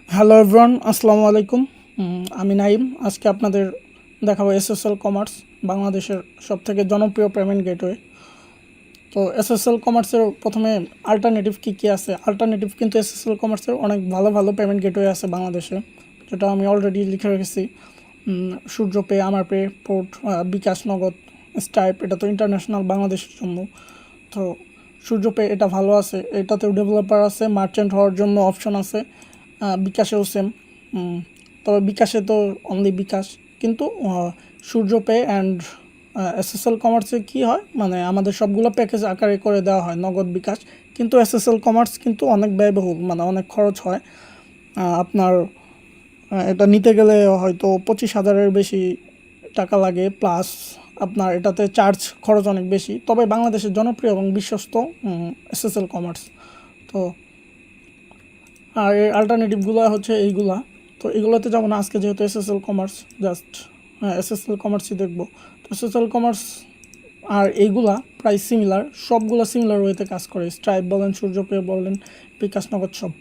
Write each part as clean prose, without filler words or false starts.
Hello everyone, আসসালামু আলাইকুম। আমি নাইম। আজকে আপনাদের দেখাবো এসএসএল কমার্স, বাংলাদেশের সবথেকে জনপ্রিয় পেমেন্ট গেটওয়ে। তো এসএসএল কমার্সের প্রথমে অল্টারনেটিভ কী কী আছে। অল্টারনেটিভ কিন্তু এসএসএল কমার্সের অনেক ভালো ভালো পেমেন্ট গেটওয়ে আছে বাংলাদেশে, যেটা আমি অলরেডি লিখে রেখেছি। সূর্য পে, আমার পে, পোর্ট, বিকাশ, নগদ, স্টাইপ, এটা তো ইন্টারন্যাশনাল বাংলাদেশের জন্য। তো সূর্য পে এটা ভালো আছে, এটাতেও ডেভেলপার আছে, মার্চেন্ট হওয়ার জন্য অপশন আছে। বিকাশেও সেম, তবে বিকাশে তো অনলি বিকাশ, কিন্তু সূর্য পে অ্যান্ড এসএসএল কমার্সে কী হয়, মানে আমাদের সবগুলো প্যাকেজ আকারে করে দেওয়া হয় নগদ বিকাশ, কিন্তু এসএসএল কমার্স কিন্তু অনেক ব্যয়বহুল, মানে অনেক খরচ হয়। আপনার এটা নিতে গেলে হয়তো 25,000-এর বেশি টাকা লাগে, প্লাস আপনার এটাতে চার্জ খরচ অনেক বেশি। তবে বাংলাদেশের জনপ্রিয় এবং বিশ্বস্ত এসএসএল কমার্স। তো আর এর অল্টারনেটিভগুলো হচ্ছে এইগুলা। তো এগুলোতে যাবো না আজকে, যেহেতু এসএসএল কমার্স, জাস্ট এসএসএল কমার্সই দেখবো। তো এসএসএল কমার্স আর এইগুলা প্রায় সিমিলার, সবগুলো সিমিলার ওয়েতে কাজ করে। স্ট্রাইপ বলেন, সূর্যপে বলেন, বিকাশ, নগদ, সব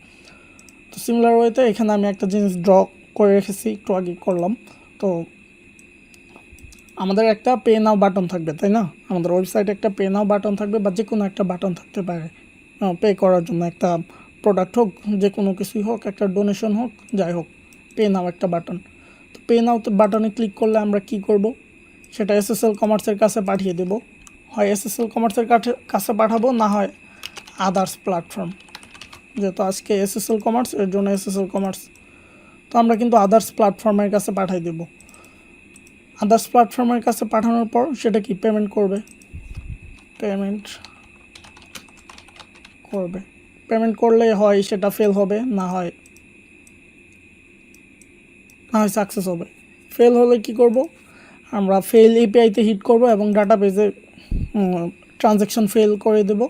তো সিমিলার ওয়েতে। এখানে আমি একটা জিনিস ড্র করে রেখেছি, একটু আগে করলাম। তো আমাদের একটা পে নাও বাটন থাকবে, তাই না? আমাদের ওয়েবসাইটে একটা পে নাও বাটন থাকবে, বা যে কোনো একটা বাটন থাকতে পারে পে করার জন্য। একটা প্রোডাক্ট হোক, যে কোনো কিছুই হোক, একটা ডোনেশন হোক, যাই হোক, পে নাও একটা বাটন। তো পে নাও বাটনে ক্লিক করলে আমরা কি করব, সেটা এসএসএল কমার্সের কাছে পাঠিয়ে দেব। হয় এসএসএল কমার্সের কাছে পাঠাবো, না হয় আদার্স প্ল্যাটফর্ম। যেহেতু আজকে এসএসএল কমার্স, এর জন্য এসএসএল কমার্স। তো আমরা কিন্তু আদার্স প্ল্যাটফর্মের কাছে পাঠিয়ে দেব। আদার্স প্ল্যাটফর্মের কাছে পাঠানোর পর সেটা কি পেমেন্ট করবে, পেমেন্ট করলে হয় সেটা ফেল হবে, না হয় সাকসেস হবে। ফেল হলে কি করব, আমরা ফেল এপিআইতে হিট করব এবং ডাটাবেজে ট্রানজ্যাকশন ফেল করে দেব।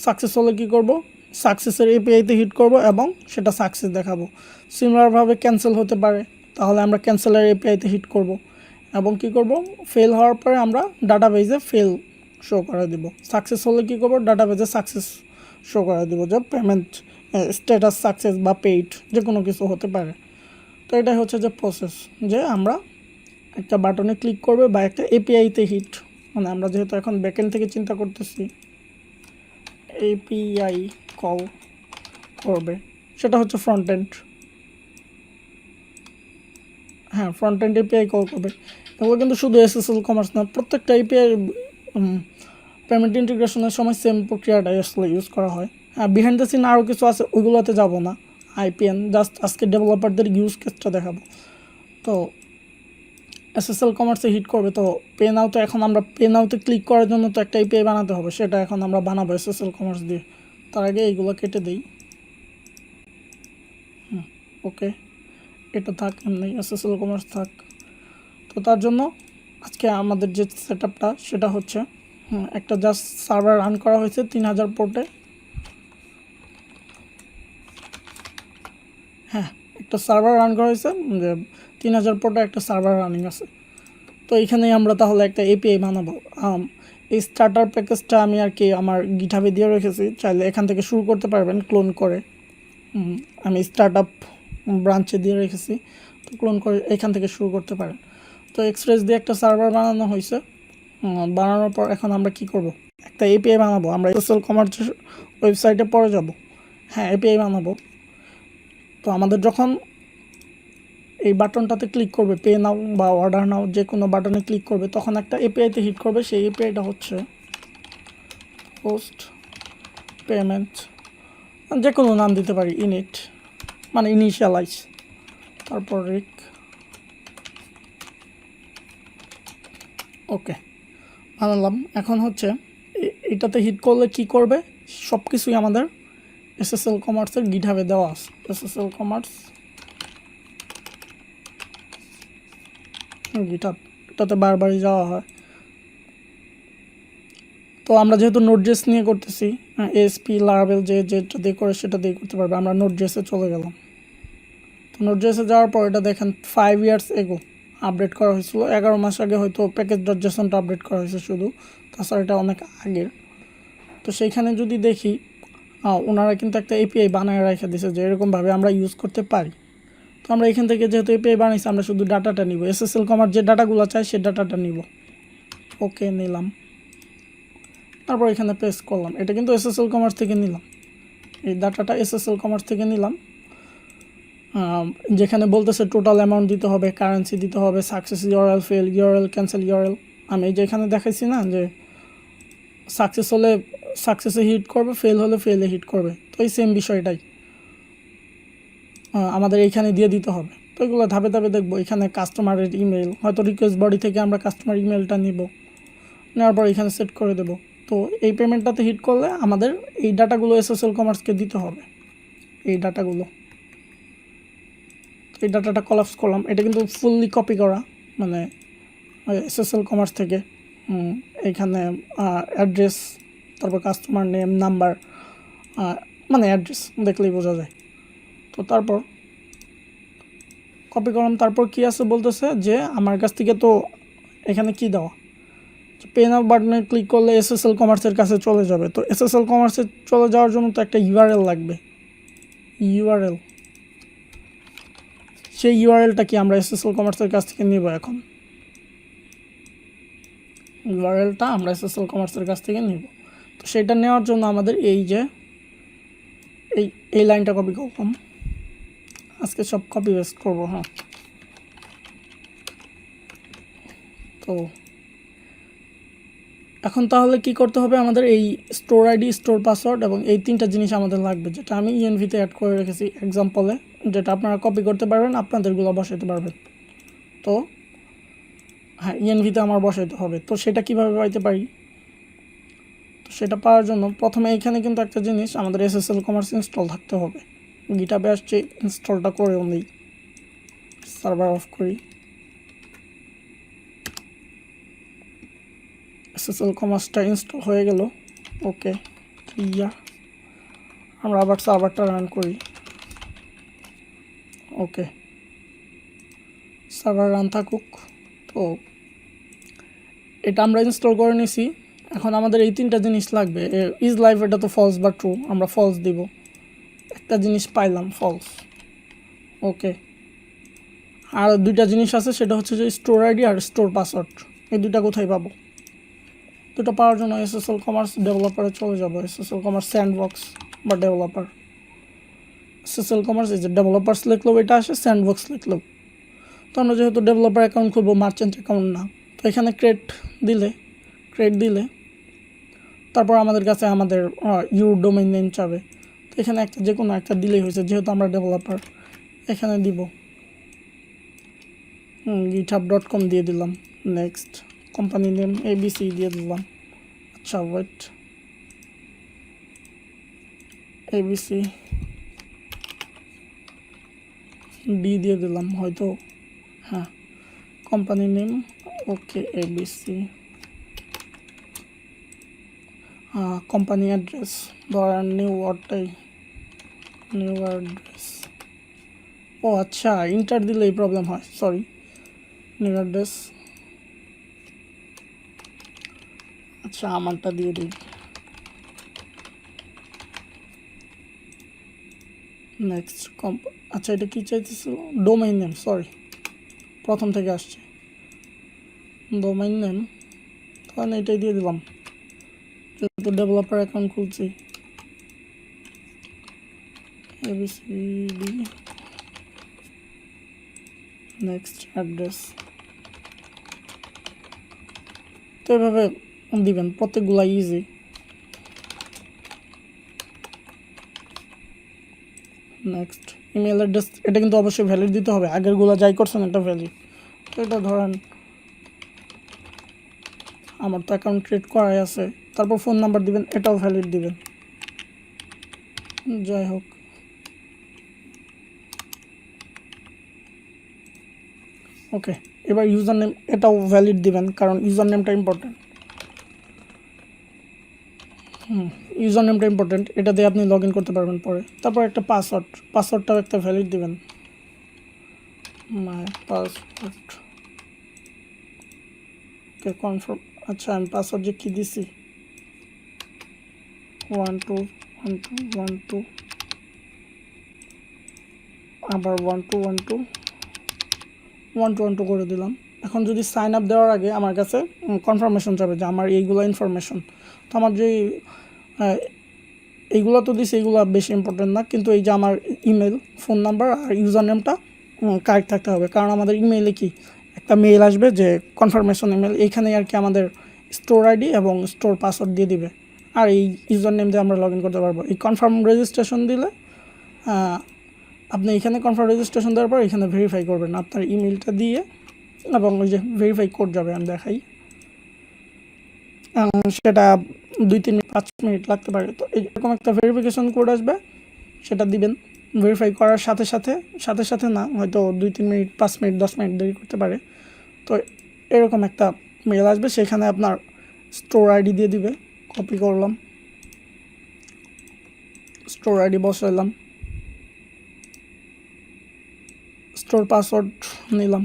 সাকসেস হলে কি করব, সাকসেসের এপিআইতে হিট করব এবং সেটা সাকসেস দেখাবো। সিমিলারভাবে ক্যান্সেল হতে পারে, তাহলে আমরা ক্যান্সেলের এপিআইতে হিট করব এবং কি করব, ফেল হওয়ার পরে আমরা ডাটাবেজে ফেল শো করে দেব। সাকসেস হলে কি করব, ডাটাবেজে সাকসেস শো করে দেব, যে পেমেন্ট স্ট্যাটাস সাকসেস বা পেইড, যে কোনো কিছু হতে পারে। তো এটাই হচ্ছে যে প্রসেস, যে আমরা একটা বাটনে ক্লিক করবে বা একটা এপিআইতে হিট, মানে আমরা যেহেতু এখন ব্যাকএন্ড থেকে চিন্তা করতেছি, এপিআই কল করবে, সেটা হচ্ছে ফ্রন্ট এন্ড। হ্যাঁ, ফ্রন্ট এন্ড এপিআই কল করবে। এগুলো কিন্তু শুধু এসএসএল কমার্স না, প্রত্যেকটা এপিআই পেমেন্ট ইন্টিগ্রেশনের সময় সেম প্রক্রিয়াটাই আসলে ইউজ করা হয়। হ্যাঁ, বিহাইন্ড দ্য সিন আরও কিছু আছে, ওইগুলোতে যাব না। আইপিএন জাস্ট আজকে ডেভেলপারদের ইউজ কেসটা দেখাবো। তো এসএসএল কমার্সে হিট করবে, তো পে নাও, তো এখন আমরা পে নাওতে ক্লিক করার জন্য তো একটা এপিআই বানাতে হবে, সেটা এখন আমরা বানাবো এসএসএল কমার্স দিয়ে। তার আগে এইগুলো কেটে দিই। ওকে, এটা থাক, এমনি এসএসএল কমার্স থাক। তো তার জন্য আজকে আমাদের যে সেটআপটা, সেটা হচ্ছে একটা জাস্ট সার্ভার রান করা হয়েছে 3000 পোর্টে। হ্যাঁ, একটা সার্ভার রান করা হয়েছে, যে 3000 পোর্টে একটা সার্ভার রানিং আছে। তো এইখানেই আমরা তাহলে একটা এপিআই বানাবো। এই স্টার্টার প্যাকেজটা আমি আর কি আমার গিটহাবে দিয়ে রেখেছি, চাইলে এখান থেকে শুরু করতে পারবেন ক্লোন করে। আমি স্টার্টআপ ব্রাঞ্চে দিয়ে রেখেছি, তো ক্লোন করে এখান থেকে শুরু করতে পারেন। তো এক্সপ্রেস দিয়ে একটা সার্ভার বানানো হয়েছে। বানানোর পর এখন আমরা কি করব, একটা এপিআই বানাবো। আমরা এসএসএল কমার্সের ওয়েবসাইটে পরে যাব। হ্যাঁ, এপিআই বানাবো। তো আমাদের যখন এই বাটনটাতে ক্লিক করবে, পে নাও বা অর্ডার নাও, যে কোনো বাটনে ক্লিক করবে, তখন একটা এপিআইতে হিট করবে। সেই এপিআইটা হচ্ছে পোস্ট পেমেন্ট, যে কোনো নাম দিতে পারি, ইনিট মানে ইনিশিয়ালাইজ, তারপর রিক। ওকে, বানালাম। এখন হচ্ছে এটাতে হিট করলে কি করবে, সব কিছুই আমাদের এসএসএল কমার্সের গিটহাবে দেওয়া আছে। এসএসএল কমার্স গিটহাব, এটাতে বারবারই যাওয়া হয়। তো আমরা যেহেতু নোটজেস নিয়ে করতেছি, এসপি লারাভেল যে যেটা দিয়ে করে সেটা দিয়ে করতে পারবে। আমরা নোটজেসে চলে গেলাম। তো নোটজেসে যাওয়ার পর এটা দেখেন 5 ইয়ার্স এগো আপডেট করা হয়েছিল। 11 মাস আগে হয়তো প্যাকেজ ডট জেসনটা আপডেট করা হয়েছে শুধু, তাছাড়া এটা অনেক আগের। তো সেইখানে যদি দেখি, ওনারা কিন্তু একটা এপিআই বানায় রেখে দিয়েছে, যে এরকমভাবে আমরা ইউজ করতে পারি। তো আমরা এখান থেকে যেহেতু এপিআই বানাইছি আমরা শুধু ডাটাটা নিব, এসএসএল কমার্স যে ডাটাগুলো চাই সেই ডাটাটা নিব। ওকে নিলাম, তারপর এখানে পেস্ট করলাম। এটা কিন্তু এসএসএল কমার্স থেকে নিলাম, এই ডাটাটা এসএসএল কমার্স থেকে নিলাম। যেখানে বলতেছে টোটাল অ্যামাউন্ট দিতে হবে, কারেন্সি দিতে হবে, success URL, fail URL, cancel URL. আমি যেখানে দেখাইছি না যে সাকসেস হলে সাকসেসে হিট করবে, ফেল হলে ফেলে হিট করবে, তো এই সেম বিষয়টাই আমাদের এইখানে দিয়ে দিতে হবে। তো এগুলো ধাপে ধাপে দেখবো। এখানে কাস্টমারের ইমেল, হয়তো রিকোয়েস্ট বডি থেকে আমরা কাস্টমার ইমেলটা নিব, নেওয়ার পর এখানে সেট করে দেব। তো এই পেমেন্টটাতে হিট করলে আমাদের এই ডাটাগুলো এসএসএল কমার্সকে দিতে হবে, এই ডাটাগুলো। এই ডাটাটা কলাপস করলাম, এটা কিন্তু ফুললি কপি করা, মানে এসএসএল কমার্স থেকে। এইখানে অ্যাড্রেস, তারপর কাস্টমার নেম, নাম্বার, মানে অ্যাড্রেস দেখলেই বোঝা যায়। তো তারপর কপি করলাম, তারপর কি আছে বলতেছে যে আমার কাছ থেকে তো এখানে কি দেওয়া, পে নাও বাটনে ক্লিক করলে এসএসএল কমার্সের কাছে চলে যাবে। তো এসএসএল কমার্সে চলে যাওয়ার জন্য তো একটা ইউআরএল লাগবে, ইউআরএল। সেই ইউআরএলটা কি আমরা এসএসএল কমার্সের কাছ থেকে নিব। এখন ইউআরএলটা আমরা এসএসএল কমার্সের কাছ থেকে নিব। তো সেটা নেওয়ার জন্য আমাদের এই যে এই লাইনটা কপি করলাম, আজকে সব কপি পেস্ট করবো। হ্যাঁ, তো এখন তাহলে কি করতে হবে, আমাদের এই স্টোর আইডি, স্টোর পাসওয়ার্ড এবং এই তিনটা জিনিস আমাদের লাগবে, যেটা আমি ইএনভিতে অ্যাড করে রেখেছি এক্সাম্পলে, যেটা আপনারা কপি করতে পারবেন, আপনাদেরগুলো বসাইতে পারবেন। তো হ্যাঁ, ইএনভিতে আমার বসাইতে হবে। তো সেটা কিভাবে পাইতে পারি, তো সেটা পাওয়ার জন্য প্রথমে এইখানে কিন্তু একটা জিনিস, আমাদের এসএসএল কমার্স ইনস্টল থাকতে হবে। গিটহাবে আসছে, ইনস্টলটা করেও নেই, সার্ভার অফ করি। এসএসএল কমার্সটা ইনস্টল হয়ে গেল। ওকে, ইয়া আমরা আবার সার্ভারটা রান করি। ওকে, সার্ভার রান থাকুক। তো এটা আমরা ইনস্টল করে নিছি। এখন আমাদের এই তিনটা জিনিস লাগবে। ইজ লাইভ, এটা তো ফলস বা ট্রু, আমরা ফলস দিব। একটা জিনিস পাইলাম, ফলস। ওকে, আর দুইটা জিনিস আছে, সেটা হচ্ছে যে স্টোর আইডি আর স্টোর পাসওয়ার্ড। এই দুইটা কোথায় পাবো? দুটো পাওয়ার জন্য এসএসএল কমার্স ডেভেলপারে চলে যাবো, এসএসএল কমার্স স্যান্ডবক্স বা ডেভেলপার। এসএসএল কমার্স এই যে ডেভেলপার্স লিখলেও এটা আসে, স্যান্ডবক্স লিখলেও। তো আমরা যেহেতু ডেভেলপার অ্যাকাউন্ট খুলবো, মার্চেন্ট অ্যাকাউন্ট না, তো এখানে ক্রিয়েট দিলে তারপর আমাদের কাছে আমাদের ইউর ডোমেইন নেম চাবে। তো এখানে একটা যে কোনো একটা দিলেই হয়েছে, যেহেতু আমরা ডেভেলপার। এখানে দিব github.com দিয়ে দিলাম। নেক্সট, কোম্পানি নেম ABC দিয়ে দিলাম। আচ্ছা ওয়েট, ABC D দিয়ে দিলাম হয়তো। হ্যাঁ, company name okay ABC। Company address ধরেন নিউ অ্যাড্রেস। ও আচ্ছা, ইন্টার দিলে এই প্রবলেম হয়, সরি। নিউ অ্যাড্রেস, আচ্ছা আমারটা দিয়ে দিই। নেক্সট, আচ্ছা এটা কী চাইতেছিল, ডোমেইন নেম, সরি প্রথম থেকে আসছে, ডোমেইন নেম। তাহলে এটাই দিয়ে দিলাম, যেহেতু ডেভেলপার অ্যাকাউন্ট খুলছি। ABCD, next address. তো এভাবে দিবেন, প্রত্যেকগুলা ইজি। নেক্সট, ইমেল অ্যাড্রেস, এটা কিন্তু অবশ্যই ভ্যালিড দিতে হবে, আগেরগুলো যাই করছেন এটা ভ্যালিড। তো এটা ধরেন আমার তো অ্যাকাউন্ট ক্রিয়েট করাই আছে। তারপর ফোন নাম্বার দিবেন, এটাও ভ্যালিড দিবেন। যাই হোক, ওকে, এবার ইউজার নেম, এটাও ভ্যালিড দিবেন, কারণ ইউজার নেমটা ইম্পর্টেন্ট। ইউজার নেমটা ইম্পর্টেন্ট, এটা দিয়ে আপনি লগ ইন করতে পারবেন পরে। তারপর একটা পাসওয়ার্ডটাও একটা ভ্যালিড দিবেন, মাই পাসওয়ার্ড। ওকে, কনফার্ম। আচ্ছা আমি পাসওয়ার্ড যে কী দিছি, 121212। আবার 1 2 করে দিলাম। এখন যদি সাইন আপ দেওয়ার আগে আমার কাছে কনফার্মেশন যাবে যে আমার এইগুলো ইনফরমেশন। তো আমার যে এইগুলো তো দিছে, এইগুলো বেশি ইম্পর্টেন্ট না, কিন্তু এই যে আমার ইমেল, ফোন নাম্বার আর ইউজার নেমটা কারেক্ট থাকতে হবে। কারণ আমাদের ইমেইলে কি একটা মেইল আসবে যে কনফার্মেশন ইমেল, এইখানে আর কি আমাদের স্টোর আইডি এবং স্টোর পাসওয়ার্ড দিয়ে দিবে, আর এই ইউজার নেম দিয়ে আমরা লগ ইন করতে পারবো। এই কনফার্ম রেজিস্ট্রেশন দিলে আপনি এখানে কনফার্ম রেজিস্ট্রেশন দেওয়ার পর এখানে ভেরিফাই করবেন আপনার ইমেলটা দিয়ে, এবং ওই যে ভেরিফাই কোড যাবে, আমি দেখাই, সেটা 2-3-5 মিনিট লাগতে পারে। তো এরকম একটা ভেরিফিকেশন কোড আসবে, সেটা দিবেন। ভেরিফাই করার সাথে সাথে না, হয়তো 2-3 মিনিট, 5 মিনিট, 10 মিনিট দেরি করতে পারে। তো এরকম একটা মেল আসবে, সেখানে আপনার স্টোর আইডি দিয়ে দিবে। কপি করলাম, স্টোর আইডি বসাইলাম, স্টোর পাসওয়ার্ড নিলাম,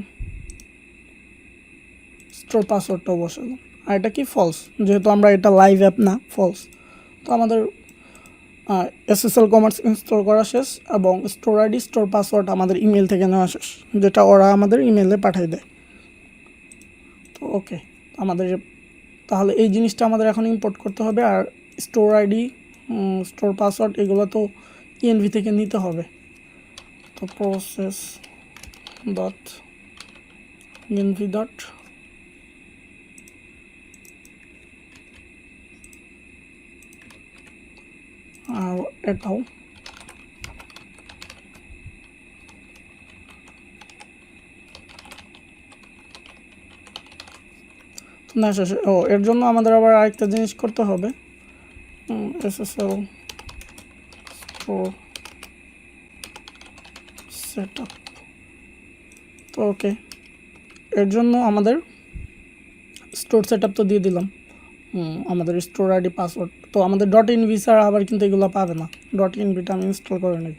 স্টোর পাসওয়ার্ডটাও বসালাম। আর এটা কি ফলস, যেহেতু আমরা এটা লাইভ অ্যাপ না, ফলস। তো আমাদের এসএসএল কমার্স ইনস্টল করা শেষ, এবং স্টোর আইডি, স্টোর পাসওয়ার্ড আমাদের ইমেল থেকে নেওয়া শেষ, যেটা ওরা আমাদের ইমেলে পাঠিয়ে দেয়। তো ওকে, আমাদের তাহলে এই জিনিসটা আমাদের এখন ইম্পোর্ট করতে হবে। আর স্টোর আইডি, স্টোর পাসওয়ার্ড এগুলো তো ইএনভি থেকে নিতে হবে। তো প্রসেস ডট ইএনভি ডট আর এটাও না শেষ। এর জন্য আমাদের আবার আরেকটা জিনিস করতে হবে, এসএসএল স্টোর সেটআপ। তো ওকে, এর জন্য আমাদের স্টোর সেটআপ তো দিয়ে দিলাম, আমাদের স্টোর আইডি, পাসওয়ার্ড। তো আমাদের ডট ইনভি ছাড়া আবার কিন্তু এগুলো পাবে না। ডট ইনভিটা আমি ইনস্টল করে নিই,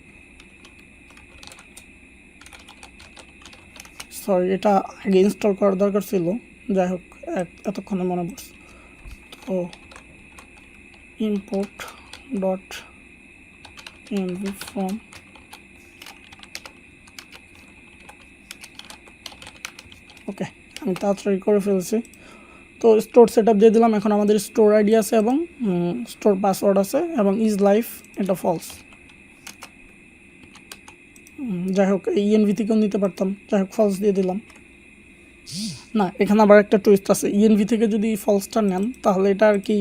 সরি, এটা আগে ইনস্টল করার দরকার ছিল, যাই হোক এতক্ষণে মনে পড়ছে। তো ইম্পোর্ট ডট ইনভি ফ্রম, ওকে, আমি তাড়াতাড়ি করে ফেলছি। তো স্টোর সেটআপ দিয়ে দিলাম। এখন আমাদের স্টোর আইডি আছে এবং স্টোর পাসওয়ার্ড আছে, এবং ইজ লাইফ এটা ফলস। যাই হোক, ইএনভি থেকেও নিতে পারতাম, যাই হোক ফলস দিয়ে দিলাম। না, এখানে আবার একটা টুইস্ট আছে। ইএনভি থেকে যদি ফলসটা নেন, তাহলে এটা আর কি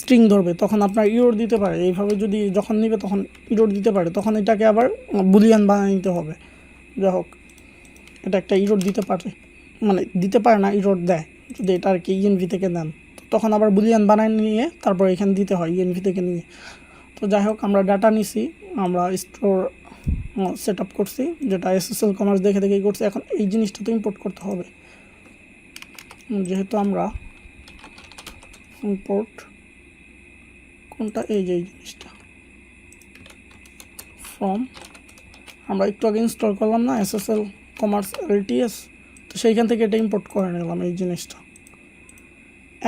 স্ট্রিং ধরবে, তখন আপনার ইরোর দিতে পারে। এইভাবে যদি যখন নিবে তখন ইরোর দিতে পারে, তখন এটাকে আবার বুলিয়ান বানিয়ে নিতে হবে। যাই হোক, এটা একটা ইরোর দিতে পারে, মানে দিতে পারে না, ইরোর দেয় যদি এটা আর কি ইএনভি থেকে নেন। তখন আবার বুলিয়ান বানায় নিয়ে তারপর এখানে দিতে হয় ইএনভি থেকে নিয়ে। তো যাই হোক, আমরা ডাটা নিছি, আমরা স্টোর সেট আপ করছি, যেটা এসএসএল কমার্স দেখে দেখেই করছি। এখন এই জিনিসটা তো ইম্পোর্ট করতে হবে, যেহেতু আমরা ইম্পোর্ট কোনটা, এই যে এই জিনিসটা ফ্রম, আমরা একটু আগে ইনস্টল করলাম না এসএসএল কমার্স এলটিএস, তো সেইখান থেকে এটা ইম্পোর্ট করে নিলাম এই জিনিসটা।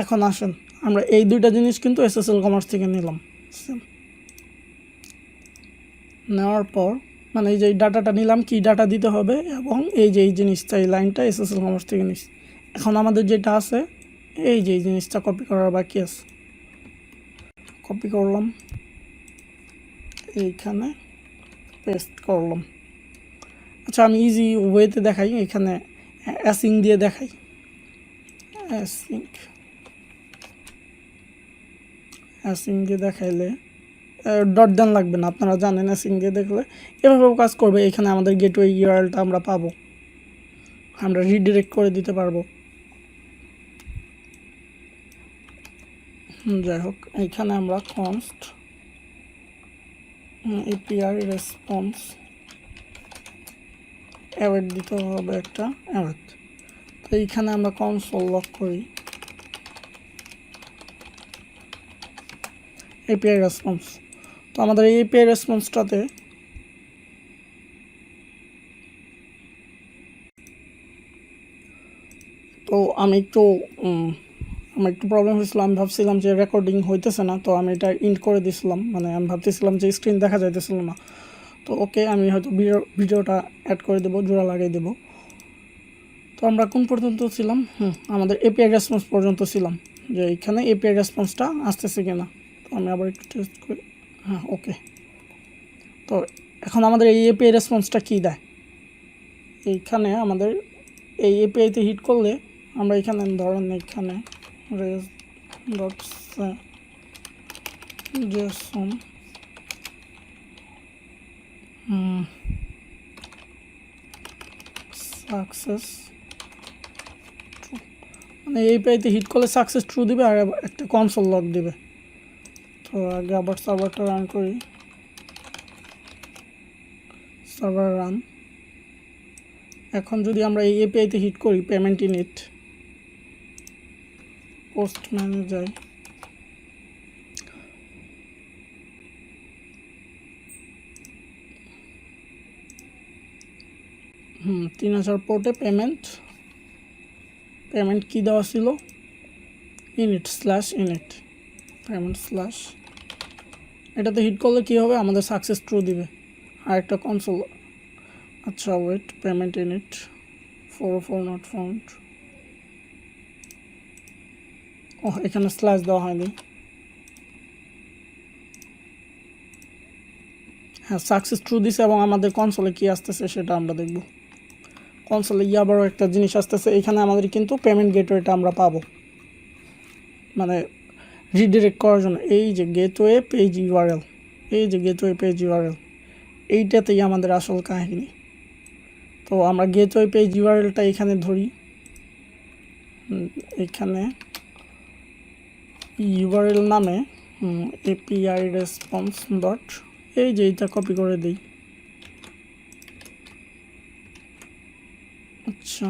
এখন আসেন, আমরা এই দুইটা জিনিস কিন্তু এসএসএল কমার্স থেকে নিলাম। নেওয়ার পর মানে এই যে ডাটাটা নিলাম, কি ডাটা দিতে হবে, এবং এই যে এই জিনিসটা, এই লাইনটা এসএসএল কমার্স থেকে নিস। এখন আমাদের যেটা আছে, এই যে এই জিনিসটা কপি করার বাকি আছে, কপি করলাম, এইখানে পেস্ট করলাম। আচ্ছা, আমি ইজি ওয়েতে দেখাই, এখানে অ্যাসিং দিয়ে দেখাই। অ্যাসিং দিয়ে দেখাইলে ডট দেন লাগবে না, আপনারা জানেন। অ্যাসিং দিয়ে দেখলে এভাবেও কাজ করবে। এখানে আমাদের গেটওয়ে ইউআরএলটা আমরা পাবো, আমরা রিডিরেক্ট করে দিতে পারবো। যাই হোক, এইখানে আমরা কনস্ট এপিআই রেসপন্স অ্যাওয়েট দিতে হবে, একটা অ্যাওয়েট। তো এইখানে আমরা কনসোল লক করি এপিআই রেসপন্স। তো আমাদের এই এপিআই রেসপন্সটাতে তো আমার একটু প্রবলেম হয়েছিল। আমি ভাবছিলাম যে রেকর্ডিং হইতেছে না, তো আমি এটা ইন্ড করে দিয়েছিলাম, মানে আমি ভাবতেছিলাম যে স্ক্রিন দেখা যাইতেছিল না। তো ওকে, আমি হয়তো ভিডিওটা অ্যাড করে দেবো, জোড়া লাগিয়ে দেবো। তো আমরা কোন পর্যন্ত ছিলাম? আমাদের এপিআই রেসপন্স পর্যন্ত ছিলাম, যে এইখানে এপিআই রেসপন্সটা আসতেছে কিনা। তো আমি আবার একটু টেস্ট করি। হ্যাঁ, ওকে। তো এখন আমাদের এই এপিআই রেসপন্সটা কী দেয়? এইখানে আমাদের এই এপিআইতে হিট করলে আমরা এখানে ধরেন এখানে রেস ডট জেসন সাকসেস, মানে এই এপিআইতে হিট করলে সাকসেস ট্রু দিবে আর একটা কনসোল লগ দিবে। তো আগে আবার সার্ভারটা রান করি, সার্ভার রান। এখন যদি আমরা এই এপিআইতে হিট করি পেমেন্ট ইনিট, পোস্ট ম্যানেজার, 3000 পোর্টে পেমেন্ট কি দেওয়া ছিল? Init slash init payment slash. এটাতে হিট করলে কী হবে? আমাদের সাকসেস ট্রু দিবে আর একটা কনসোল। আচ্ছা wait, payment init 404 not found. ও, এখানে স্ল্যাশ দেওয়া হয়নি। হ্যাঁ, সাকসেস ট্রু দিছে এবং আমাদের কনসোলে কী আসতেছে সেটা আমরা দেখব। কনসোলে আবারও একটা জিনিস আসতেছে, এখানে আমাদের কিন্তু পেমেন্ট গেটওয়েটা আমরা পাবো, মানে রিডিরেক্ট করার জন্য। এই যে গেটওয়ে পেজ ইউআরএল, এই যে গেটওয়ে পেজ ইউআরএল, এইটাতেই আমাদের আসল কাহিনী। তো আমরা গেটওয়ে পেজ ইউআরএলটা এখানে ধরি, এখানে ইউআরএল নামে এপিআই রেসপন্স ডট, এই যে এইটা কপি করে দিই। আচ্ছা,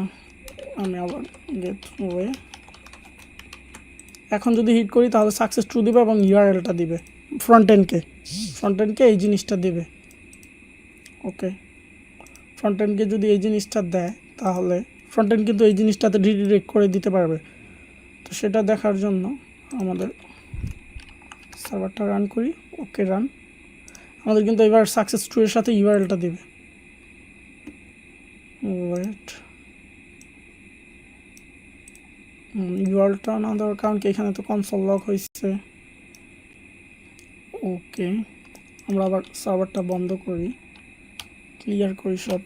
আমি আবার গেটওয়ে, এখন যদি হিট করি তাহলে সাকসেস ট্রু দিবে এবং ইউআরএলটা দিবে ফ্রন্ট এন্ডকে এই জিনিসটা দিবে। ওকে, ফ্রন্ট এন্ডকে যদি এই জিনিসটা দেয় তাহলে ফ্রন্ট এন্ড কিন্তু এই জিনিসটাতে রিডিরেক্ট করে দিতে পারবে। তো সেটা দেখার জন্য আমাদের সার্ভারটা রান করি, ওকে রান। আমাদের কিন্তু এবার সাকসেস ট্রু এর সাথে ইউআরএলটা দিবে। ওয়েট, ইউআরএলটা না দেওয়ার কারণ কি? এখানে তো কনসোল লক হয়েছে। ওকে, আমরা আবার সার্ভারটা বন্ধ করি, ক্লিয়ার করি সব।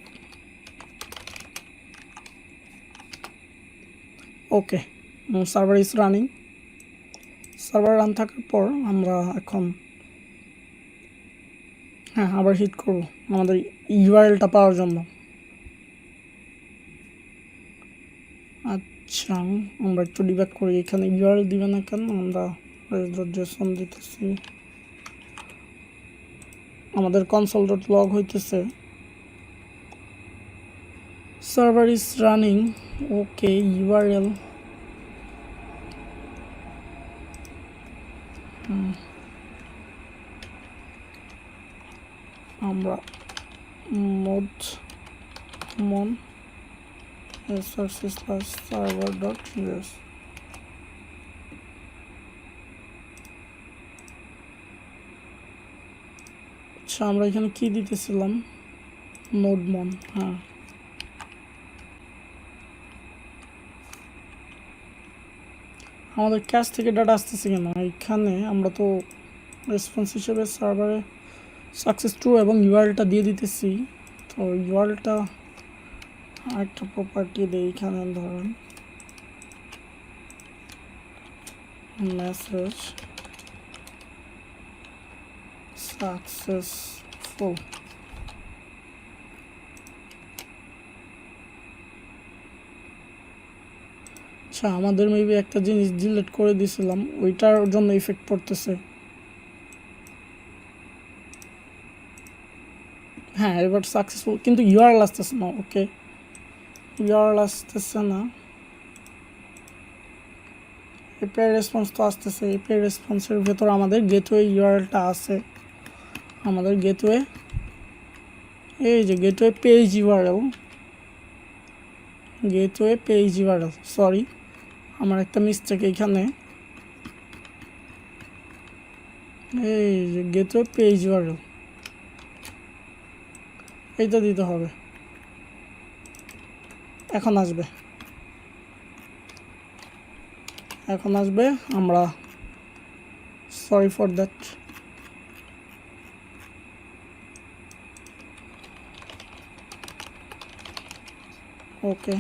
Okay, server is running. Server run থাকার পর আমরা এখন আবার হিট করব আমাদের ইউআরএলটা পাওয়ার জন্য। আচ্ছা, আমরা একটু ডিব্যাক করি, এখানে ইউআরএল দিবে না কেন? আমরা রেস.json দিতেছি, আমাদের কনসোল ডট লগ হইতেছে, server is running. Okay, URL আমরা mon src/server.us, আচ্ছা আমরা এখানে কি দিতেছিলাম? nodemon। হ্যাঁ, আমাদের ক্যাশ থেকে ডাটা আসতেছে কেন? এখানে আমরা তো রেসপন্স হিসেবে সার্ভারে সাকসেস ট্রু এবং ইউআরএলটা দিয়ে দিতেছি। তো ইউআরএলটা একটা প্রপার্টি দেই, এখানে ধরেন মেসেজ সাকসেসফুল। আচ্ছা, আমাদের মেবি একটা জিনিস ডিলিট করে দিয়েছিলাম, ওইটার জন্য ইফেক্ট পড়তেছে। হ্যাঁ, এবার সাকসেসফুল, কিন্তু ইউআরএল আসতেছে না। ওকে, ইউআরএল আসতেছে না, এপিআই রেসপন্স তো আসতেছে। এপিআই রেসপন্সের ভেতর আমাদের গেটওয়ে ইউআরএলটা আছে, আমাদের গেটওয়ে, এই যে গেটওয়ে পেজ ইউআরএল, সরি আমার একটা মিস্টেক এখানে। এই যে গেটওয়ে পেজ ইউআরএল, এইটা দিতে হবে, এখন আসবে, আমরা sorry for that. Okay,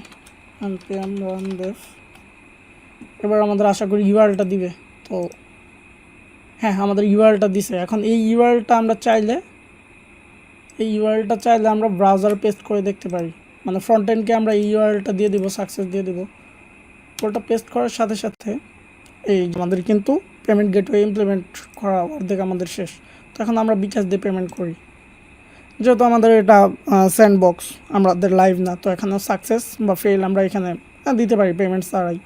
npm run dev, এবার আমাদের আশা করি ইউআরএলটা দিবে। তো হ্যাঁ, আমাদের ইউআরএলটা দিছে। এখন এই ইউআরএলটা আমরা চাইলে আমরা ব্রাউজারে পেস্ট করে দেখতে পারি, মানে ফ্রন্ট এন্ডকে আমরা এই ইউআরএলটা দিয়ে দিব, সাকসেস দিয়ে দিব। ওটা পেস্ট করার সাথে সাথে এই আমাদের কিন্তু পেমেন্ট গেটওয়ে ইমপ্লিমেন্ট করা অর্ধেক আমাদের শেষ। তো এখন আমরা বিকাশ দিয়ে পেমেন্ট করি, যেহেতু আমাদের এটা স্যান্ডবক্স, আমাদের লাইভ না। তো এখানে সাকসেস বা ফেল আমরা এখানে দিতে পারি পেমেন্ট ছাড়াই।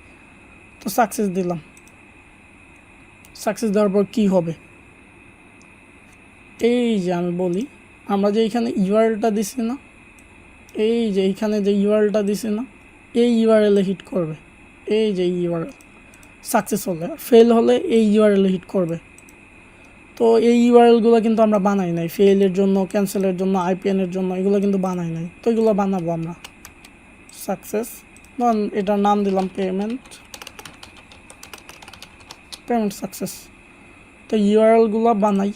তো সাকসেস দিলাম। সাকসেস দেওয়ার পর কী হবে, এই যে আমি বলি, আমরা যে এইখানে ইউআরএলটা দিছি না, এই যে এইখানে যে ইউআরএলটা দিছি না, এই ইউআরএলে হিট করবে। এই যে ইউআরএল সাকসেস হলে, ফেল হলে এই ইউআরএলে হিট করবে। তো এই ইউআরএলগুলো কিন্তু আমরা বানাই নাই, ফেলের জন্য, ক্যান্সেলের জন্য, আইপিএনের জন্য, এগুলো কিন্তু বানাই নাই। তো এগুলো বানাবো আমরা। সাকসেস, ধরুন এটার নাম দিলাম পেমেন্ট সাকসেস। তো ইউআরএলগুলো বানাই,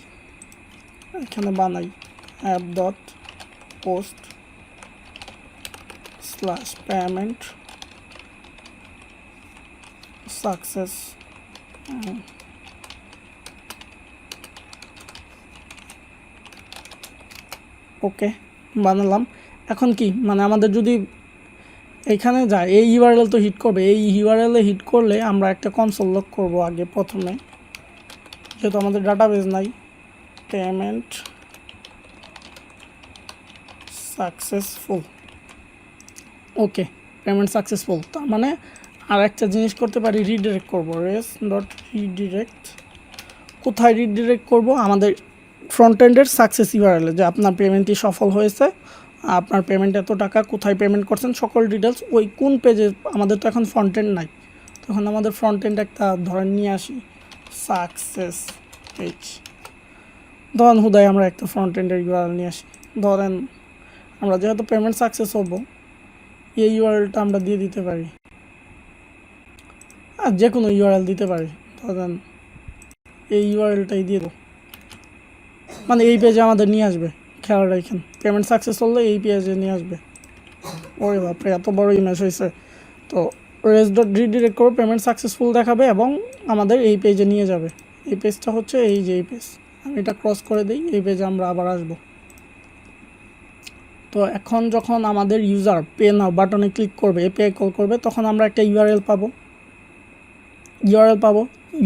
এখানে বানাই app dot post slash payment success. Okay, বানালাম। এখন কি, মানে আমাদের যদি এইখানে যায়, এই ইউআরএল তো হিট করবে। এই ইউআরএলে হিট করলে আমরা একটা কনসোল লক করবো আগে প্রথমে, যেহেতু আমাদের ডাটাবেস নাই। Payment successful. Okay, payment successful. তার মানে আর একটা জিনিস করতে পারি, রিডিরেক্ট করবো, রেস ডট রিডিরেক্ট। কোথায় রিডিরেক্ট করব, আমাদের ফ্রন্ট এন্ডের সাকসেস ইউআরএলে, যে আপনার পেমেন্টটি সফল হয়েছে, আপনার পেমেন্ট এত টাকা, কোথায় পেমেন্ট করছেন, সকল ডিটেলস ওই কোন পেজে। আমাদের তো এখন ফ্রন্ট এন্ড নাই, তখন আমাদের ফ্রন্ট এন্ড একটা ধরেন নিয়ে আসি, সাকসেস পেজ। ধরেন হুদায় আমরা একটা ফ্রন্ট এন্ডের ইউআরএল নিয়ে আসি। ধরেন আমরা যেহেতু পেমেন্ট সাকসেস হবো, এই ইউআরএলটা আমরা দিয়ে দিতে পারি, আর যে কোনো ইউআরএল দিতে পারি। ধরেন এই ইউআরএলটাই দিয়ে দেবো, মানে এই পেজে আমাদের নিয়ে আসবে। খেয়াল রাখেন, পেমেন্ট সাকসেস হলে এই পেজে নিয়ে আসবে। ওরে বাপরে, এত বড় ইমেজ হয়েছে। তো রেস ডট রিডিরেক্ট করে পেমেন্ট সাকসেসফুল দেখাবে এবং আমাদের এই পেজে নিয়ে যাবে। এই পেজটা হচ্ছে এই যে এই পেজ, আমি এটা ক্রস করে দিই, এই পেজে আমরা আবার আসব। তো এখন যখন আমাদের ইউজার পে নাও বাটনে ক্লিক করবে, এপিআই কল করবে, তখন আমরা একটা ইউআরএল পাবো।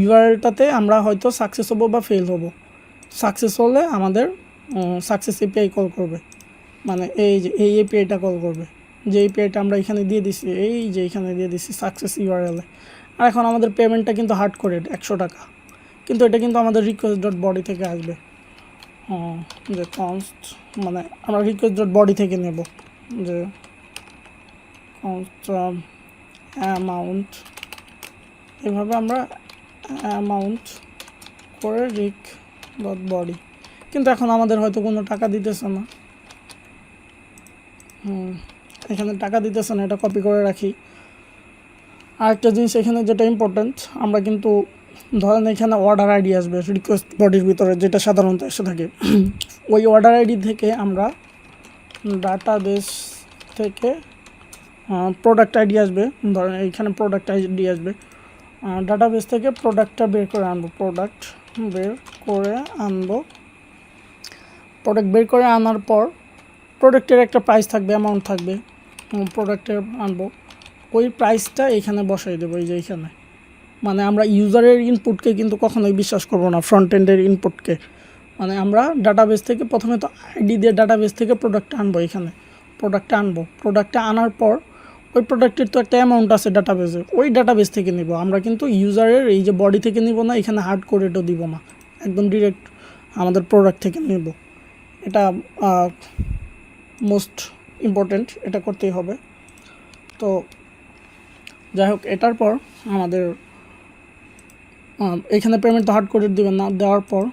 ইউআরএলটাতে আমরা হয়তো সাকসেস হবো বা ফেল হবো। সাকসেস হলে আমাদের সাকসেস এপিআই কল করবে, মানে এই যে এই এপিআইটা কল করবে, যে এপিআইটা আমরা এখানে দিয়ে দিছি, এই যে এখানে দিয়ে দিছি সাকসেস ইউআরএলে। আর এখন আমাদের পেমেন্টটা কিন্তু হার্ড করে 100 টাকা, কিন্তু এটা কিন্তু আমাদের রিকোয়েস্ট ডট বডি থেকে আসবে। যে কনস্ট, মানে আমরা রিকোয়েস্ট ডট বডি থেকে নেব, যে কনস্ট অ্যামাউন্ট, এভাবে আমরা অ্যামাউন্ট করে রিক ডট বডি। কিন্তু এখন আমাদের হয়তো কোনো টাকা দিতেছে না, এখানে টাকা দিতেছে না, এটা কপি করে রাখি। আরেকটা জিনিস এখানে যেটা ইম্পর্ট্যান্ট, আমরা কিন্তু ধরেন এখানে অর্ডার আইডি আসবে রিকোয়েস্ট বডির ভিতরে, যেটা সাধারণত এসে থাকে। ওই অর্ডার আইডি থেকে আমরা ডাটাবেস থেকে প্রোডাক্ট আইডি আসবে, ধরেন এইখানে প্রোডাক্ট আইডি আসবে, ডাটাবেস থেকে প্রোডাক্টটা বের করে আনবো। প্রোডাক্ট বের করে আনার পর প্রোডাক্টের একটা প্রাইস থাকবে, অ্যামাউন্ট থাকবে, প্রোডাক্টের আনবো, ওই প্রাইসটা এখানে বসাই দেবো, এই যে এইখানে। মানে আমরা ইউজারের ইনপুটকে কিন্তু কখনোই বিশ্বাস করবো না, ফ্রন্ট এন্ডের ইনপুটকে। মানে আমরা ডাটাবেস থেকে প্রথমে তো আইডি দিয়ে ডাটাবেস থেকে প্রোডাক্টটা আনবো, এখানে প্রোডাক্টটা আনার পর ওই প্রোডাক্টের তো একটা অ্যামাউন্ট আছে ডাটাবেসে, ওই ডাটাবেস থেকে নিব আমরা, কিন্তু ইউজারের এই যে বডি থেকে নিব না, এখানে হার্ড কোডেটও দিব না, একদম ডিরেক্ট আমাদের প্রোডাক্ট থেকে নেব। এটা মোস্ট ইম্পর্টেন্ট, এটা করতেই হবে। তো যাই হোক, এটার পর আমাদের এখানে পেমেন্ট তো হার্ড কোডের দেবেন না, দেওয়ার পর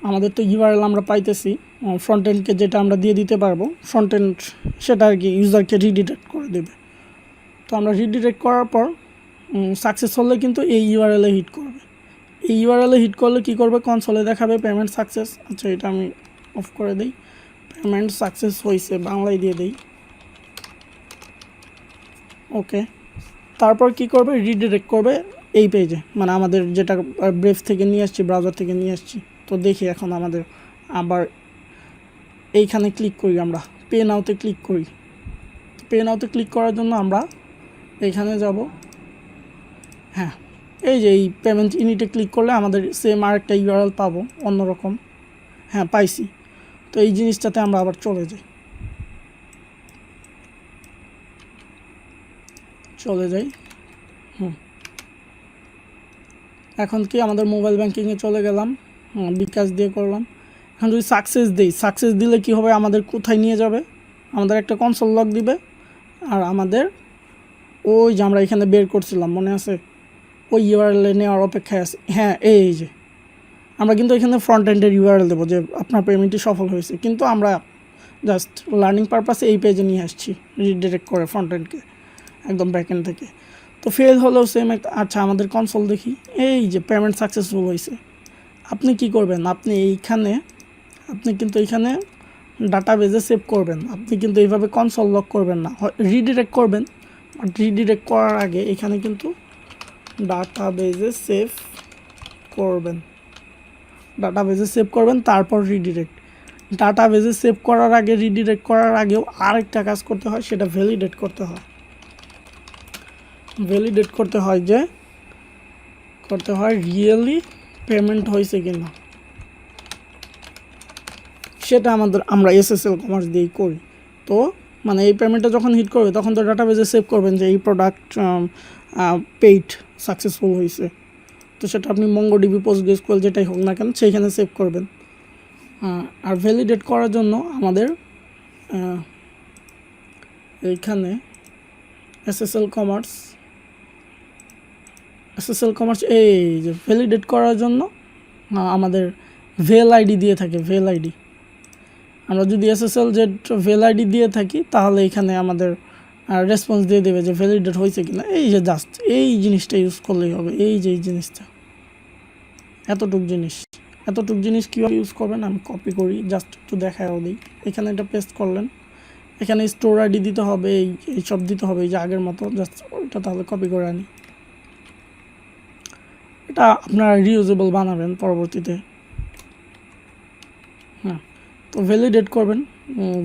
আমাদের তো ইউআরএল আমরা পাইতেছি, ফ্রন্ট এন্ডকে যেটা আমরা দিয়ে দিতে পারবো, ফ্রন্ট এন্ড সেটা আর কি ইউজারকে রিডিরেক্ট করে দেবে। তো আমরা রিডিরেক্ট করার পর সাকসেস হলে কিন্তু এই ইউআরএলে হিট করবে। এই ইউআরএলে হিট করলে কী করবে, কনসোলে দেখাবে পেমেন্ট সাকসেস। আচ্ছা, এটা আমি অফ করে দিই। পেমেন্ট সাকসেস হয়েছে বাংলায় দিয়ে দিই, ওকে। তারপর কি করবে, রিডিরেক্ট করবে এই পেজে, মানে আমাদের যেটা ব্রেভ থেকে নিয়ে আসছি, ব্রাউজার থেকে নিয়ে আসছি। তো দেখি এখন আমাদের আবার এইখানে ক্লিক করি, আমরা পে নাওতে ক্লিক করি। পে নাওতে ক্লিক করার জন্য আমরা এইখানে যাব, হ্যাঁ এই যে এই পেমেন্ট ইউনিটে ক্লিক করলে আমাদের সেম আরেকটা ইউআরএল পাবো অন্যরকম, হ্যাঁ পাইছি। তো এই জিনিসটাতে আমরা আবার চলে যাই, এখন কি আমাদের মোবাইল ব্যাঙ্কিংয়ে চলে গেলাম, বিকাশ দিয়ে করলাম। এখন যদি সাকসেস দিই, সাকসেস দিলে কি হবে, আমাদের কোথায় নিয়ে যাবে, আমাদের একটা কনসোল লক দিবে। আর আমাদের ওই যে আমরা এখানে বের করছিলাম মনে আছে, ওই ইউআরএল নেওয়ার অপেক্ষায় আছে। হ্যাঁ এই যে আমরা কিন্তু এখানে ফ্রন্ট এন্ডের ইউআরএল দেবো যে আপনার পেমেন্টটি সফল হয়েছে, কিন্তু আমরা জাস্ট লার্নিং পারপাসে এই পেজে নিয়ে আসছি রিডিরেক্ট করে ফ্রন্ট এন্ডকে একদম ব্যাক এন্ড থেকে। তো ফেল হলেও সেম একটা, আচ্ছা আমাদের কনসোল দেখি, এই যে পেমেন্ট সাকসেসফুল হয়েছে। আপনি কি করবেন, আপনি কিন্তু এইখানে ডাটাবেজে সেভ করবেন, আপনি কিন্তু এইভাবে কনসোল লক করবেন না, রিডিরেক্ট করবেন। বাট রিডিরেক্ট করার আগে এখানে কিন্তু ডাটাবেজে সেভ করবেন, তারপর রিডিরেক্ট। ডাটাবেজে সেভ করার আগে, রিডিরেক্ট করার আগেও আরেকটা কাজ করতে হয়, সেটা ভ্যালিডেট করতে হয়। রিয়েলি পেমেন্ট হয়েছে কিনা, সেটা আমরা এসএসএল কমার্স দিয়েই করি। তো মানে এই পেমেন্টটা যখন হিট করবে তখন তো ডাটাবেজে সেভ করবেন যে এই প্রোডাক্ট পেইড সাকসেসফুল হয়েছে। তো সেটা আপনি মঙ্গোডিবি, পোস্টগ্রেসকিউএল যেটাই হোক না কেন সেইখানে সেভ করবেন। আর ভ্যালিডেট করার জন্য আমাদের এইখানে এসএসএল কমার্স এই যে ভ্যালিডেট করার জন্য আমাদের ভেল আইডি দিয়ে থাকে, ভেল আইডি। আমরা যদি এসএসএল যে ভেল আইডি দিয়ে থাকি তাহলে এখানে আমাদের রেসপন্স দিয়ে দেবে যে ভ্যালিডেট হয়েছে কিনা। এই যে জাস্ট এই জিনিসটা ইউজ করলেই হবে, এই যে এই জিনিসটা, এতটুক জিনিস কীভাবে ইউজ করবেন আমি কপি করি, জাস্ট একটু দেখাও দিই। এখানে এটা পেস্ট করলেন, এখানে স্টোর আইডি দিতে হবে, এই সব দিতে হবে, এই যে আগের মতো, জাস্ট ওইটা তাহলে কপি করে আনি। এটা আপনারা রিউজেবল বানাবেন পরবর্তীতে। হ্যাঁ, তো ভ্যালিডেট করবেন।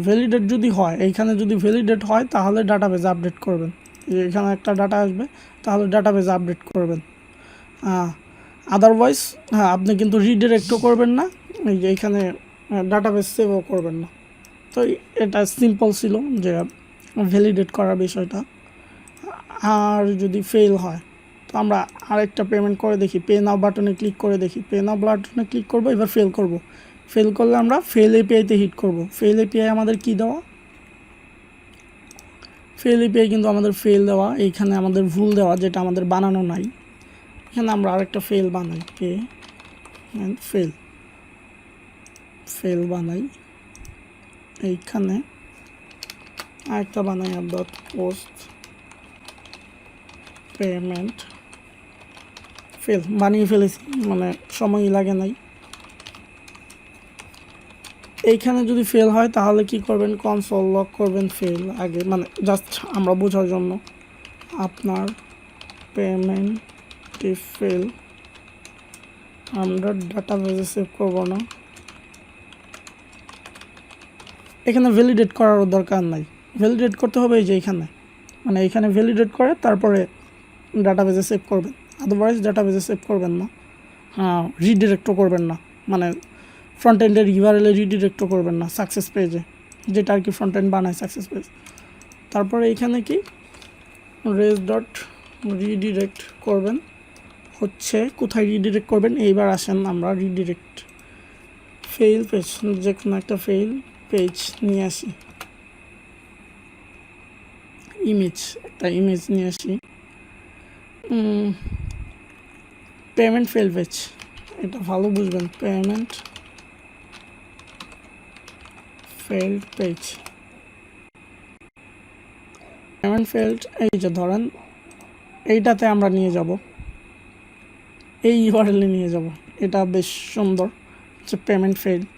ভ্যালিডেট যদি হয়, এইখানে যদি ভ্যালিডেট হয় তাহলে ডাটাবেজ আপডেট করবেন। এখানে একটা ডাটা আসবে, তাহলে ডাটাবেজ আপডেট করবেন। আদারওয়াইজ আপনি কিন্তু রিডিরেক্টও করবেন না, এই যে এইখানে ডাটাবেজ সেভও করবেন না। তো এটা সিম্পল ছিল যে ভ্যালিডেট করার বিষয়টা। আর যদি ফেল হয় তো আমরা আরেকটা পেমেন্ট করে দেখি, পে নাও বাটনে ক্লিক করে দেখি, পে নাও বাটনে ক্লিক করবো, এবার ফেল করলে আমরা ফেল এপিআইতে হিট করব। ফেল এপিআই আমাদের কি দেওয়া, ফেল এপিআই কিন্তু আমাদের ফেল দেওয়া, এইখানে আমাদের ভুল দেওয়া যেটা আমাদের বানানো নাই। এখানে আমরা আরেকটা ফেল বানাই, পে অ্যান্ড ফেল বানাই, এইখানে আরেকটা বানাই ডট পোস্ট পেমেন্ট ফেল বানিয়ে ফেলেছি, মানে সময়ই লাগে নাই। এইখানে যদি ফেল হয় তাহলে কি করবেন, কনসোল লক করবেন ফেল আগে, মানে জাস্ট আমরা বোঝার জন্য। আপনার পেমেন্টটি ফেল, আমরা ডাটাবেজে সেভ করব না, এখানে ভ্যালিডেট করারও দরকার নাই। ভ্যালিডেট করতে হবে এই যে এইখানে, মানে এইখানে ভ্যালিডেট করে তারপরে ডাটাবেজে সেভ করবেন, আদারওয়াইজ ডাটাবেজে সেভ করবেন না। রিডিরেক্টও করবেন না, মানে ফ্রন্ট এন্ডের ইউআরএলে রিডিরেক্টও করবেন না সাকসেস পেজে, যেটা আর কি ফ্রন্ট এন্ড বানায় সাকসেস পেজ। তারপরে এইখানে কি রেজ ডট রিডিরেক্ট করবেন, হচ্ছে কোথায় রিডিরেক্ট করবেন, এইবার আসেন আমরা রিডিরেক্ট ফেইল পেজ, যে কোনো একটা ফেইল পেজ নিয়ে আসি, একটা ইমেজ নিয়ে আসি, পেমেন্ট ফেল পেজ, এটা ভালো বুঝবেন, payment failed page, payment failed, এই যে ধরেন এইটাতে আমরা নিয়ে যাব, এই ইউআরএল নিয়ে যাব, এটা বেশ সুন্দর, হচ্ছে পেমেন্ট ফেল্ড।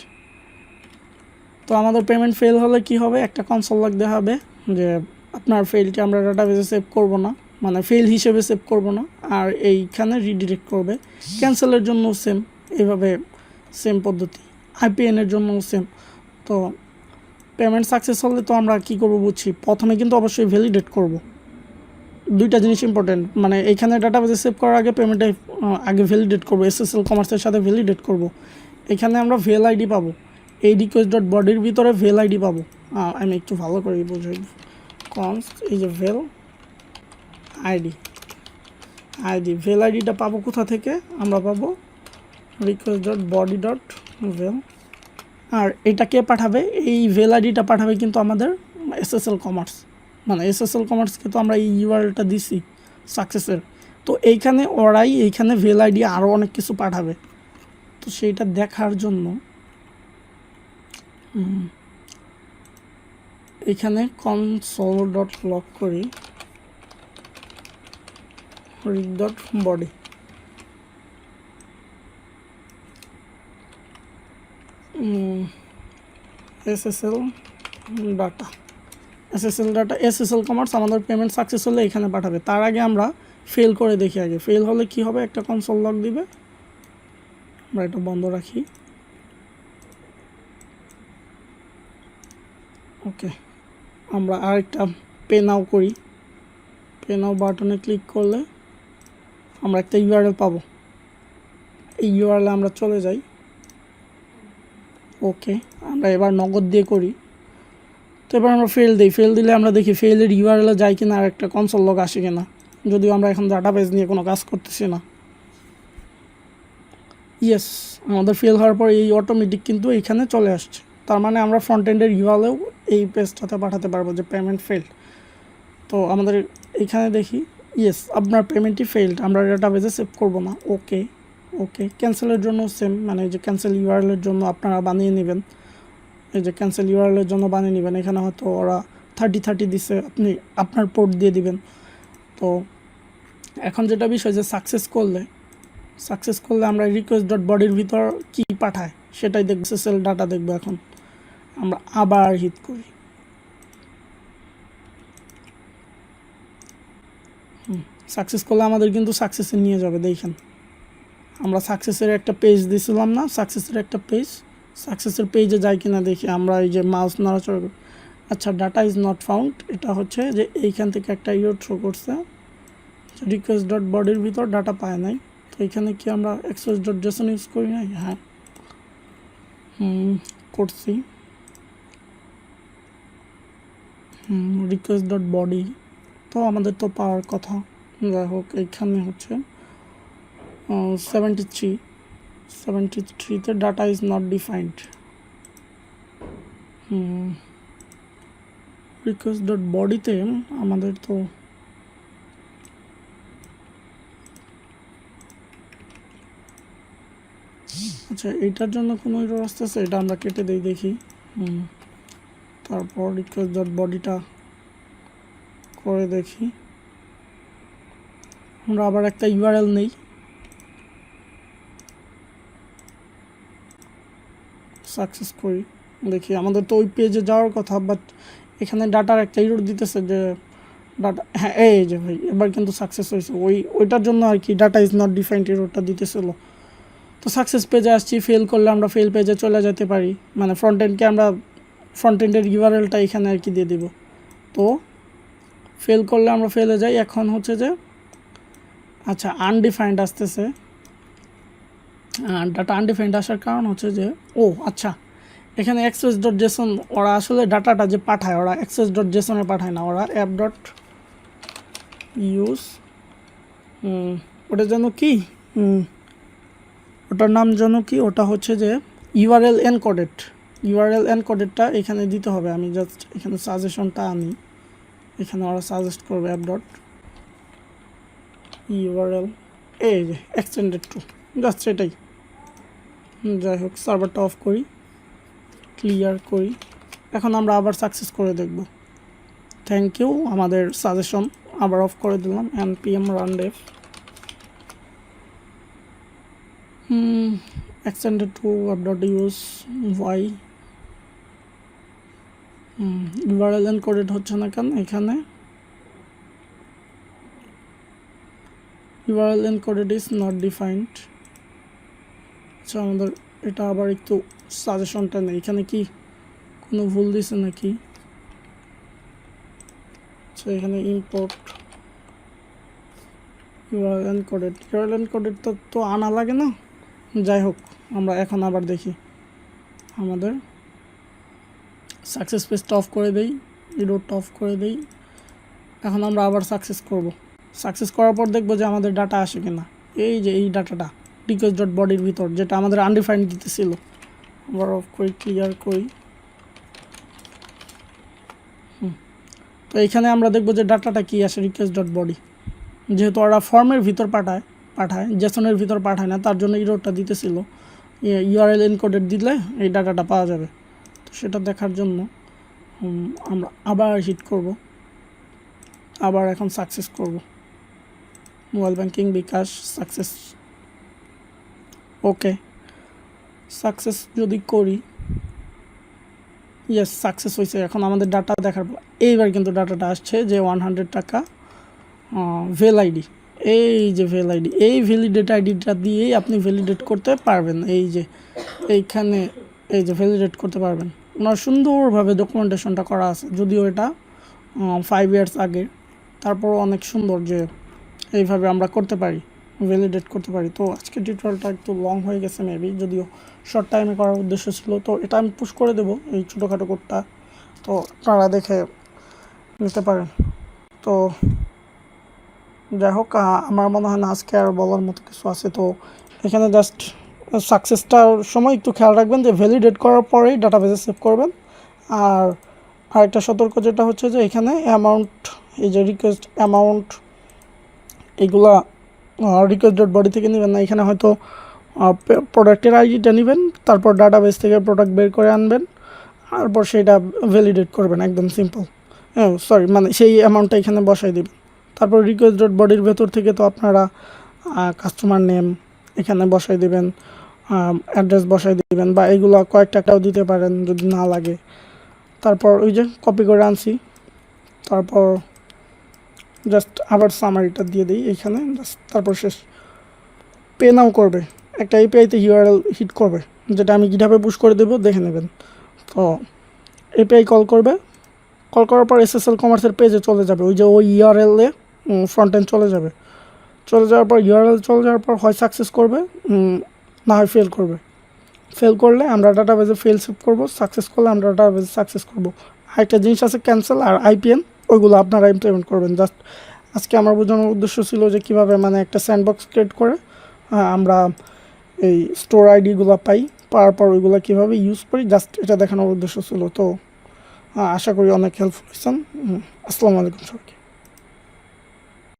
তো আমাদের পেমেন্ট ফেল হলে কি হবে, একটা কনসোল লাগতে হবে যে আপনার ফেলটি আমরা ডাটাবেসে সেভ করব না, মানে ফেল হিসেবে সেভ করব না, আর এইখানে রিডিরেক্ট করবে। ক্যান্সেলের জন্য সেম, এইভাবে সেম পদ্ধতি, আইপিএনের জন্য সেম। তো পেমেন্ট সাকসেস হলে তো আমরা কি করব বুঝছি, প্রথমে কিন্তু অবশ্যই ভ্যালিডেট করব, দুইটা জিনিস ইম্পর্টেন্ট, মানে এইখানে ডাটাবেসে সেভ করার আগে পেমেন্টে আগে ভ্যালিডেট করব, এসএসএল কমার্সের সাথে ভ্যালিডেট করব। এখানে আমরা ভেল আইডি পাবো, এই রিকোয়েস্ট ডট বডির ভিতরে ভেল আইডি পাবো। আমি একটু ভালো করে বুঝাই, কনস এই যে ভেল আইডি, ভেল আইডিটা পাবো কোথা থেকে, আমরা পাবো রিকোয়েস্ট ডট বডি ডট ভেল। আর এটা কে পাঠাবে, এই ভেল আইডিটা পাঠাবে কিন্তু আমাদের এসএসএল কমার্স, মানে এসএসএল কমার্সকে তো আমরা এই ইউআরএলটা দিছি সাকসেসের, তো এইখানে ওরাই এইখানে ভেল আইডি আরও অনেক কিছু পাঠাবে। তো সেইটা দেখার জন্য এখানে কনসোল ডট লক করি req dot body, SSL data, SSL commerce আমাদের পেমেন্ট সাকসেস হলে এখানে পাঠাবে। তার আগে আমরা ফেল করে দেখি, আগে ফেল হলে কি হবে, একটা কনসোল লক দিবে, আমরা এটা বন্ধ রাখি। ওকে, আমরা আরেকটা পে নাও করি, পে নাও বাটনে ক্লিক করলে আমরা একটা ইউআরএল পাবো, এই ইউআরএলে আমরা চলে যাই। ওকে, আমরা এবার নগদ দিয়ে করি। তো এবার আমরা ফেল দিই, ফেল দিলে আমরা দেখি ফেলের ইউআরএলে যায় কিনা আর একটা কনসোল লগ আসে কিনা, যদিও আমরা এখন ডাটাবেস নিয়ে কোনো কাজ করতেছি না। ইয়েস, আমাদের ফেল হওয়ার পর এই অটোমেটিক কিন্তু এইখানে চলে আসছে, তার মানে আমরা ফ্রন্ট এন্ডের ইউআরএলেও এই পেজটাতে পাঠাতে পারবো যে পেমেন্ট ফেল্ড। তো আমাদের এখানে দেখি ইয়েস আপনার পেমেন্টই ফেল্ড, আমরা ডাটাবেসে সেভ করব না। ওকে, ওকে, ক্যান্সেলের জন্য সেম, মানে যে ক্যান্সেল ইউআরএলের জন্য আপনারা বানিয়ে নেবেন, এই যে ক্যান্সেল ইউআরএলের জন্য বানিয়ে নেবেন, এখানে হয়তো ওরা 30 দিছে, আপনি আপনার পোর্ট দিয়ে দিবেন। তো এখন যেটা বিষয় যে সাকসেস করলে আমরা রিকোয়েস্ট ডট বডির ভিতর কী পাঠায় সেটাই দেখব, এসএসএল ডাটা দেখবো। এখন আমরা আবার হিট করি, সাকসেস করলে আমাদের কিন্তু সাকসেসে নিয়ে যাবে। দেখেন আমরা সাকসেসের একটা পেজ দিয়েছিলাম না, সাকসেসের একটা পেজ, সাকসেসের পেজে যাই কিনা দেখি, আমরা এই যে মাউস নাড়াচড়া করি। আচ্ছা, ডাটা ইজ নট ফাউন্ড, এটা হচ্ছে যে এইখান থেকে একটা ইউর থ্রো করছে, রিকোয়েস্ট ডট বডির ভিতর ডাটা পায় নাই। তো এখানে কি আমরা এক্সেস ডট জেসন ইউজ করি নাই? হ্যাঁ, করছি। রিকোয়েস্ট ডট বডি তো আমাদের তো পাওয়ার কথা, যাই হোক এইখানে হচ্ছে 73তে data is not defined. Request dot বডিতে আমাদের তো আচ্ছা, এইটার জন্য কোনো এরর আসতেছে, এটা আমরা কেটে দিই দেখি। তারপর রিকোয়েস্ট ডট বডিটা করে দেখি, আমরা আবার একটা ইউআরএল নেই, সাকসেস করি, দেখি আমাদের তো ওই পেজে যাওয়ার কথা, বাট এখানে ডাটার একটা এরর দিতেছে যে ডাটা, হ্যাঁ এই যে ভাই এবার কিন্তু সাকসেস হয়েছে, ওইটার জন্য আর কি ডাটা ইজ নট ডিফাইন্ড এররটা দিতেছিল। তো সাকসেস পেজে আসছি, ফেল করলে আমরা ফেল পেজে চলে যেতে পারি, মানে ফ্রন্ট এন্ডকে আমরা ফ্রন্ট এন্ডের ইউআরএলটা এখানে আর কি দিয়ে দিব। তো ফেল করলে আমরা ফেলে যাই। এখন হচ্ছে যে আচ্ছা আনডিফাইন্ড আসতেছে, ডাটা আনডিফাইন্ড আসার কারণ হচ্ছে যে আচ্ছা এখানে এক্সেস ডট জেসন, ওরা আসলে ডাটাটা যে পাঠায় ওরা এক্সেস ডট জেসনে পাঠায় না, ওরা অ্যাপ ডট ইউজ, ওটা যেন কি, ওটার নাম যেন কি, ওটা হচ্ছে যে ইউআরএল এনকোডেডটা এখানে দিতে হবে। আমি জাস্ট এখানে সাজেশনটা আনি, এখানে ওরা সাজেস্ট করবে অ্যাপ ডট ইউআরএল, এই যে এক্সটেন্ডেড টু, জাস্ট সেটাই। যাই হোক, সার্ভারটা অফ করি, ক্লিয়ার করি, এখন আমরা আবার সাকসেস করে দেখব। Thank you. আমাদের সাজেশন আবার অফ করে দিলাম, npm run dev extended to web.use why URL encoded হচ্ছে না কেন এখানে, URL encoded is not defined। আচ্ছা, আমাদের এটা আবার একটু সাজেশনটা নেই, এখানে কি কোনো ভুল দিছে নাকি। আচ্ছা, এখানে ইম্পোর্ট URL encoded তো আনা লাগে না। যাই হোক, আমরা এখন আবার দেখি, আমাদের সাকসেস পেজটা অফ করে দেই, ইডোরটা অফ করে দেই। এখন আমরা আবার সাকসেস করব। সাকসেস করার পর দেখব যে আমাদের ডাটা আসে কিনা। এই যে এই ডাটাটা request.body-র ভিতর যেটা আমাদের আনডিফাইন্ড দিতেছিল, আবার অফ করি, ক্লিয়ার করি। তো এইখানে আমরা দেখব যে ডাটাটা কি আসে request.body। যেহেতু ওরা ফর্মের ভিতর পাঠায় জেসনের ভিতর পাঠায় না, তার জন্য ইরোরটা দিতেছিল। URL এনকোডেড দিলে এই ডাটাটা পাওয়া যাবে। তো সেটা দেখার জন্য আমরা আবার হিট করব, আবার এখন সাকসেস করব। মোবাইল ব্যাংকিং, বিকাশ, সাকসেস। ওকে, সাকসেস যদি করি, ইয়েস সাকসেস হয়েছে। এখন আমাদের ডাটা দেখার পর এইবার কিন্তু ডাটাটা আসছে যে 100 টাকা ভেল আইডি। এই যে ভেল আইডি, এই ভ্যালিডেট আইডিটা দিয়েই আপনি ভ্যালিডেট করতে পারবেন। এই যে এইখানে এই যে ভ্যালিডেট করতে পারবেন। ওনার সুন্দরভাবে ডকুমেন্টেশনটা করা আছে, যদিও এটা 5 ইয়ার্স আগে, তারপরও অনেক সুন্দর যে এইভাবে আমরা করতে পারি, ভ্যালিডেট করতে পারি। তো আজকে টিউটোরিয়ালটা একটু লং হয়ে গেছে মেবি, যদিও শর্ট টাইমে করার উদ্দেশ্য ছিল। তো এটা আমি পুশ করে দেবো, এই ছোটোখাটো কোডটা, তো আপনারা দেখে নিতে পারেন। তো যাই হোক, আমার মনে হয় না আজকে আর বলার মতো কিছু আছে। তো এখানে জাস্ট সাকসেসটার সময় একটু খেয়াল রাখবেন যে ভ্যালিডেট করার পরেই ডাটাবেসে সেভ করবেন। আর আরেকটা সতর্ক যেটা হচ্ছে যে এখানে অ্যামাউন্ট, এই যে রিকোয়েস্ট অ্যামাউন্ট, এগুলা request.body থেকে নেবেন না। এখানে হয়তো প্রোডাক্টের আইডিটা নেবেন, তারপর ডাটাবেস থেকে প্রোডাক্ট বের করে আনবেন, তারপর সেটা ভ্যালিডেট করবেন, একদম সিম্পল। সরি, মানে সেই অ্যামাউন্টটা এখানে বসাই দেবেন। তারপর request.body-র ভেতর থেকে তো আপনারা কাস্টমার নেম এখানে বসাই দেবেন, অ্যাড্রেস বসাই দেবেন, বা এগুলো কয়েক টাকাও দিতে পারেন যদি না লাগে। তারপর ওই যে কপি করে আনছি, তারপর জাস্ট আবার সামারিটা দিয়ে দিই এইখানে, জাস্ট তারপর শেষ। পে নাও করবে, একটা এপিআইতে ইউআরএল হিট করবে, যেটা আমি গিটহাবে পুশ করে দেবো, দেখে নেবেন। তো এপিআই কল করবে, কল করার পর এসএসএল কমার্সের পেজে চলে যাবে, ওই যে ওই ইউআরএলে ফ্রন্ট এন্ড চলে যাবে। চলে যাওয়ার পর ইউআরএল চলে যাওয়ার পর হয় সাকসেস করবে, না হয় ফেল করবে। ফেল করলে আমরা ডাটাবেজে ফেল সেভ করবো, সাকসেস করলে আমরা ডাটাবেজে সাকসেস করবো। আরেকটা জিনিস আছে ক্যান্সেল আর আইপিএন, ওইগুলো আপনারা ইমপ্লিমেন্ট করবেন। জাস্ট আজকে আমার বোঝানোর উদ্দেশ্য ছিল যে কীভাবে মানে একটা স্যান্ডবক্স ক্রিয়েট করে আমরা এই স্টোর আইডিগুলো পাওয়ার পর ওইগুলো কীভাবে ইউজ করি, জাস্ট এটা দেখানোর উদ্দেশ্য ছিল। তো আশা করি অনেক হেল্পফুল হয়েছেন। আসসালামু আলাইকুম সবাইকে।